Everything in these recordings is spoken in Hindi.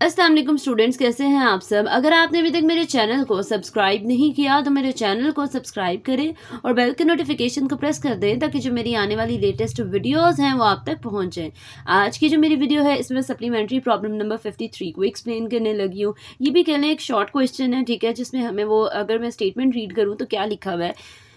अस्सलाम वालेकुम स्टूडेंट्स, कैसे हैं आप सब। अगर आपने अभी तक मेरे चैनल को सब्सक्राइब नहीं किया तो मेरे चैनल को सब्सक्राइब करें और बेल के नोटिफिकेशन को प्रेस कर दें ताकि जो मेरी आने वाली लेटेस्ट वीडियोस हैं वो आप तक पहुंच जाएं। आज की जो मेरी वीडियो है इसमें सप्लीमेंट्री प्रॉब्लम नंबर 53 को एक्सप्लेन करने लगी हूँ। ये भी कहने एक शॉर्ट क्वेश्चन है, ठीक है, जिसमें हमें वो अगर मैं स्टेटमेंट रीड करूँ तो क्या लिखा हुआ है।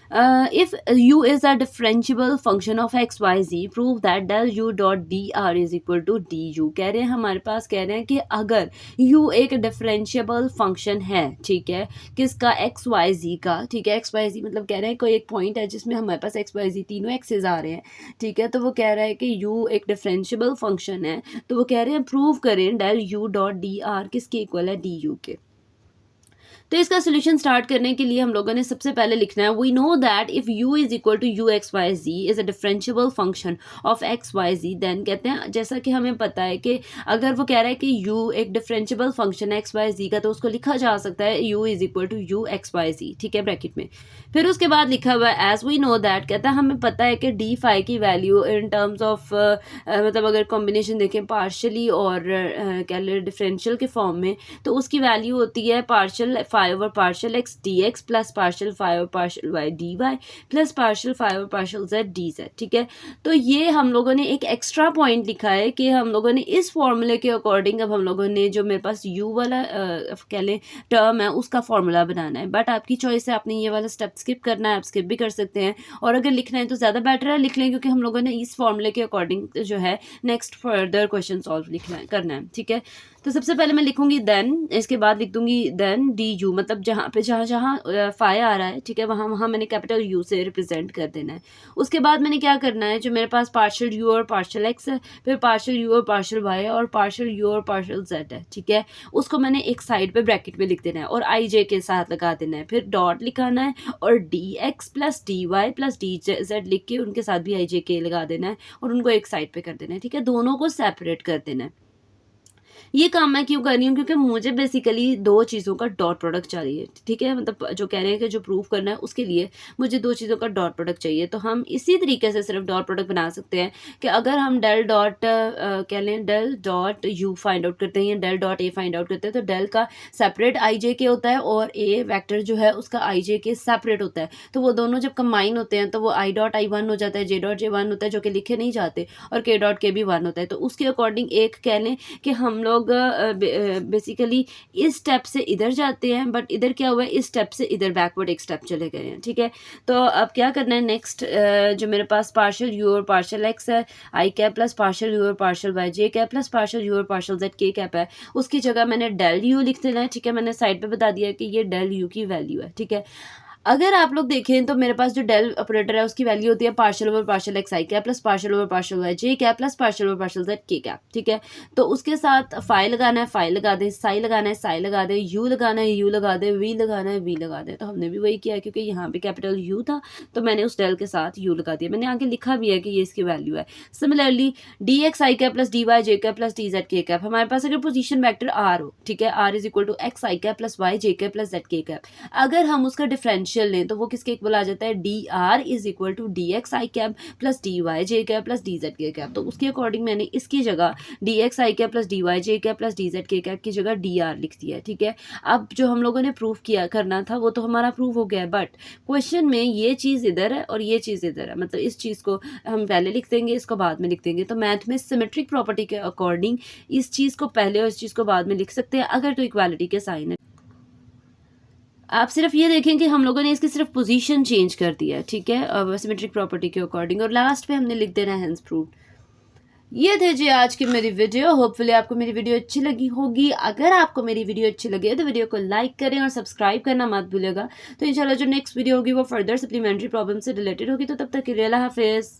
If u is a differentiable function of x y z, prove that del u dot dr is equal to du। कह रहे हैं हमारे पास, कह रहे हैं कि अगर u एक डिफरेंशिएबल फंक्शन है, ठीक है, किसका, एक्स वाई जी का, ठीक है, एक्स वाई जी मतलब कह रहे हैं कोई एक पॉइंट है जिसमें हमारे पास एक्स वाई जी तीनों एक्सेस आ रहे हैं, ठीक है, तो वो कह रहा है कि u एक डिफरेंशिएबल फंक्शन है, तो वो कह रहे हैं प्रूव करें del u dot d r किसके इक्वल है, डी यू के। तो इसका सोल्यूशन स्टार्ट करने के लिए हम लोगों ने सबसे पहले लिखना है, we know that if u is equal to u x y z is a differentiable function of x y z, then कहते हैं जैसा कि हमें पता है कि अगर वो कह रहा है कि u एक डिफरेंशिएबल फंक्शन है एक्स वाई जी का, तो उसको लिखा जा सकता है u is equal to u x y z, ठीक है, ब्रैकेट में। फिर उसके बाद लिखा हुआ है एज वी नो दैट, कहता है हमें पता है कि डी फाई की वैल्यू इन टर्म्स ऑफ मतलब अगर कॉम्बिनेशन देखें पार्शली और कह ले डिफरेंशियल के फॉर्म में, तो उसकी वैल्यू होती है पार्शल फाइव और partial x d x plus partial five और partial y d y plus partial five और पार्शल जेड डी जेड, ठीक है। तो ये हम लोगों ने एक एक्स्ट्रा पॉइंट लिखा है कि हम लोगों ने इस फॉर्मूले के अकॉर्डिंग अब हम लोगों ने जो मेरे पास यू वाला कह लें टर्म है उसका फॉर्मूला बनाना है। बट आपकी चॉइस है, आपने ये वाला स्टेप स्किप करना है, आप स्किप भी कर सकते हैं, और अगर लिखना है तो ज़्यादा बेटर है लिख लें, क्योंकि हम लोगों ने इस फॉर्मूले के अकॉर्डिंग जो है नेक्स्ट फर्दर क्वेश्चन सॉल्व लिखना है, करना है, ठीक है। तो सबसे पहले मैं लिखूंगी देन, इसके बाद लिख दूंगी देन डी यू, मतलब जहाँ पे जहाँ जहाँ फाई आ रहा है, ठीक है, वहाँ वहाँ मैंने कैपिटल यू से रिप्रेजेंट कर देना है। उसके बाद मैंने क्या करना है, जो मेरे पास पार्शियल यू और पार्शियल एक्स है, फिर पार्शियल यू और पार्शियल वाई और पार्शियल यू और पार्शियल जेड है, ठीक है, उसको मैंने एक साइड पे ब्रैकेट में लिख देना है और आई जे के साथ लगा देना है, फिर डॉट लिखाना है और d x plus d y plus d z लिख के उनके साथ भी आई जे के लगा देना है और उनको एक साइड पे कर देना है, ठीक है, दोनों को सेपरेट कर देना है। ये काम मैं क्यों कर रही हूँ, क्योंकि मुझे बेसिकली दो चीज़ों का डॉट प्रोडक्ट चाहिए, ठीक है, मतलब जो कह रहे हैं कि जो प्रूफ करना है उसके लिए मुझे दो चीज़ों का डॉट प्रोडक्ट चाहिए। तो हम इसी तरीके से सिर्फ डॉट प्रोडक्ट बना सकते हैं कि अगर हम डेल डॉट कह लें del dot u find out करते हैं या del dot a find out करते हैं, तो डेल का सेपरेट आई जे के होता है और ए वैक्टर जो है उसका आई जे के सेपरेट होता है, तो वो दोनों जब कंबाइन होते हैं तो वो आई डॉट आई वन हो जाता है, जे डॉट जे वन होता है जो कि लिखे नहीं जाते, और के डॉट के भी वन होता है। तो उसके अकॉर्डिंग एक कह लें कि हम लोग बेसिकली इस स्टेप से इधर जाते हैं, बट इधर क्या हुआ है, इस स्टेप से इधर बैकवर्ड एक स्टेप चले गए हैं, ठीक है। तो अब क्या करना है नेक्स्ट, जो मेरे पास पार्शियल यू और पार्शियल एक्स है, i cap plus partial u और partial y j cap plus partial u और पार्शियल जेड के कैप है, उसकी जगह मैंने डेल यू लिख देना है, ठीक है, मैंने साइड पे बता दिया कि ये डेल यू की वैल्यू है, ठीक है। अगर आप लोग देखें तो मेरे पास जो डेल ऑपरेटर है उसकी वैल्यू होती है partial over partial x i cap plus partial over partial y j cap plus partial over partial z k cap, ठीक है। तो उसके साथ फाई लगाना है, फाई लगा दे, साई लगाना है, साई लगा दे, यू लगाना है, यू लगा दे, वी लगाना है, वी लगा दे। तो हमने भी वही किया, क्योंकि यहाँ पे कैपिटल यू था तो मैंने उस डेल के साथ यू लगा दिया, मैंने आगे लिखा भी है कि ये इसकी वैल्यू है। Similarly d x i cap plus d y j cap plus d z k cap, हमारे पास अगर पोजीशन वेक्टर आर हो, ठीक है, r is equal to x i cap plus y j cap plus z k cap, अगर हम उसका डिफरेंशियल लें तो वो किसके इक्वल आ जाता है, d r is equal to d x i cap plus d y j cap plus d z k cap. तो उसके अकॉर्डिंग मैंने इसकी जगह d x i cap plus d y j cap plus d z k cap की जगह डी आर लिख दिया है, ठीक है। अब जो हम लोगों ने प्रूफ किया करना था वो तो हमारा प्रूफ हो गया, बट क्वेश्चन में ये चीज़ इधर है और ये चीज़ इधर है, मतलब इस चीज़ को हम पहले लिख देंगे, इसको बाद में लिख देंगे। तो मैथ में सिमेट्रिक प्रॉपर्टी के अकॉर्डिंग इस चीज़ को पहले और इस चीज़ को बाद में लिख सकते हैं अगर तो इक्वालिटी के साइन है। आप सिर्फ ये देखें कि हम लोगों ने इसकी सिर्फ पोजीशन चेंज कर दिया है, ठीक है, सिमेट्रिक प्रॉपर्टी के अकॉर्डिंग, और लास्ट पे हमने लिख देना है हेंस प्रूव्ड। ये थे जी आज की मेरी वीडियो। होपफुली आपको मेरी वीडियो अच्छी लगी होगी। अगर आपको मेरी वीडियो अच्छी लगे तो वीडियो को लाइक करें और सब्सक्राइब करना मत भूलिएगा। तो इंशाल्लाह जो नेक्स्ट वीडियो होगी वो फर्दर सप्लीमेंट्री प्रॉब्लम से रिलेटेड होगी। तो तब तक के लिए अल्लाह हाफिज़।